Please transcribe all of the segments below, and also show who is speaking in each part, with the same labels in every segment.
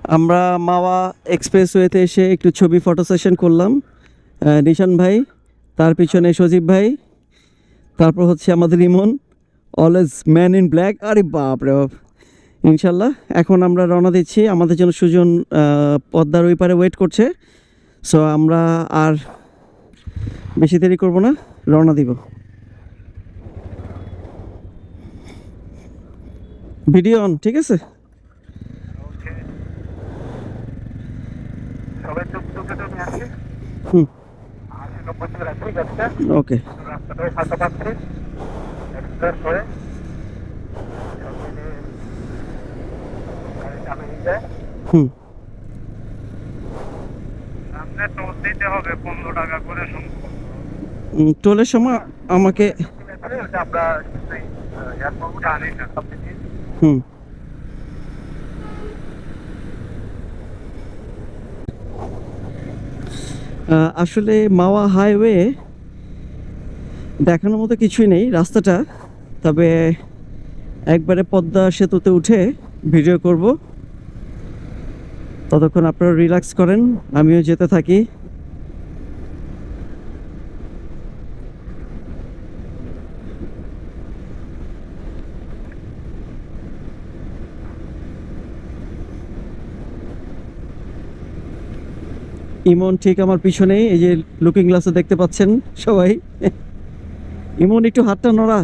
Speaker 1: আমরা মাওয়া এক্সপ্রেসওয়েতে এসে একটু ছবি ফটো সেশন করলাম। নিশান ভাই, তার পিছনে সজীব ভাই, তারপর হচ্ছে আমাদের ইমন, অলওয়েজ ম্যান ইন ব্ল্যাক। আরে বাপ রে বাপ! ইনশাল্লাহ এখন আমরা রওনা দিচ্ছি। আমাদের জন্য সুজন পদ্মার ওই পারে ওয়েট করছে। সো আমরা আর বেশি দেরি করব না, রওনা দিব। ভিডিও অন, ঠিক আছে? হুম, ওকে। হুম, টোলের সময় আমাকে হুম আসলে মাওয়া হাইওয়ে দেখানোর মতো কিছুই নেই রাস্তাটা, তবে একবারে পদ্মা সেতুতে উঠে ভিডিও করব। ততক্ষণ আপনারা রিল্যাক্স করেন, আমিও যেতে থাকি। ইমন ঠিক আমার পিছনেই, এই যে লুকিং গ্লাসে দেখতে পাচ্ছেন সবাই। ইমন একটু হাতটা নড়া।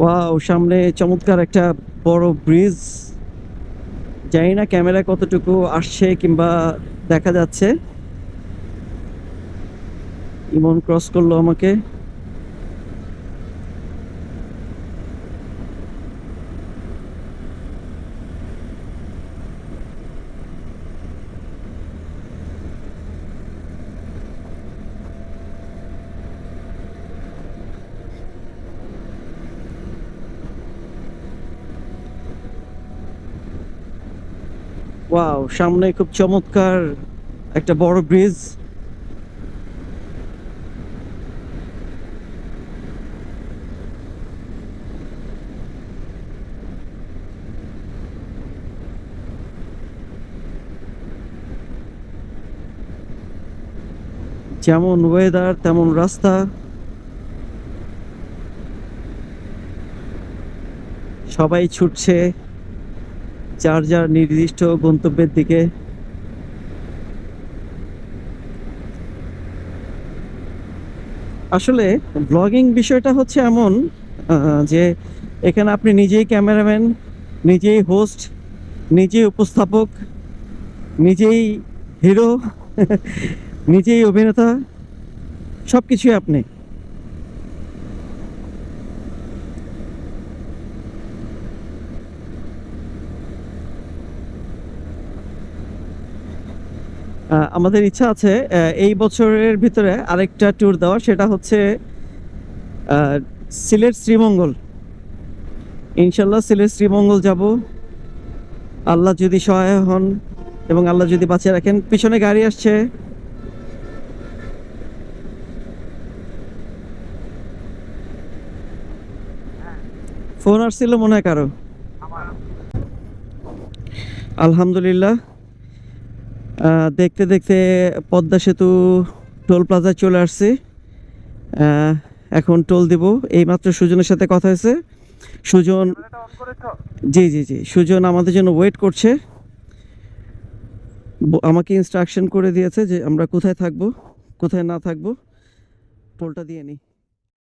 Speaker 1: ওয়াও, সামনে চমৎকার একটা বড় ব্রিজ। জানি না ক্যামেরা কতটুকু আসছে কিংবা দেখা যাচ্ছে। ইমন ক্রস করলো আমাকে। ওয়াও, সামনে খুব চমৎকার একটা বড় ব্রিজ। যেমন ওয়েদার তেমন রাস্তা, সবাই ছুটছে যার যার নির্দিষ্ট গন্তব্যের দিকে। আসলে ব্লগিং বিষয়টা হচ্ছে এমন যে এখানে আপনি নিজেই ক্যামেরাম্যান, নিজেই হোস্ট, নিজেই উপস্থাপক, নিজেই হিরো, নিজেই অভিনেতা, সব কিছুই আপনি। আমাদের ইচ্ছা আছে এই বছরের ভিতরে আরেকটা ট্যুর দেওয়া, সেটা হচ্ছে সিলেট শ্রীমঙ্গল। ইনশাল্লাহ সিলেট শ্রীমঙ্গল যাব, আল্লাহ যদি সহায় হন এবং আল্লাহ যদি বাঁচিয়ে রাখেন। পিছনে গাড়ি আসছে। ফোন আসছিল মনে হয় কারো। আলহামদুলিল্লাহ, দেখতে দেখতে পদ্মা সেতু টোল প্লাজায় চলে আসছি। এখন টোল দিব। এইমাত্র সুজনের সাথে কথা হয়েছে। সুজন, জি জি জি, সুজন আমাদের জন্য ওয়েট করছে। আমাকে ইনস্ট্রাকশন করে দিয়েছে যে আমরা কোথায় থাকবো, কোথায় না থাকবো। টোলটা দিয়ে নিই।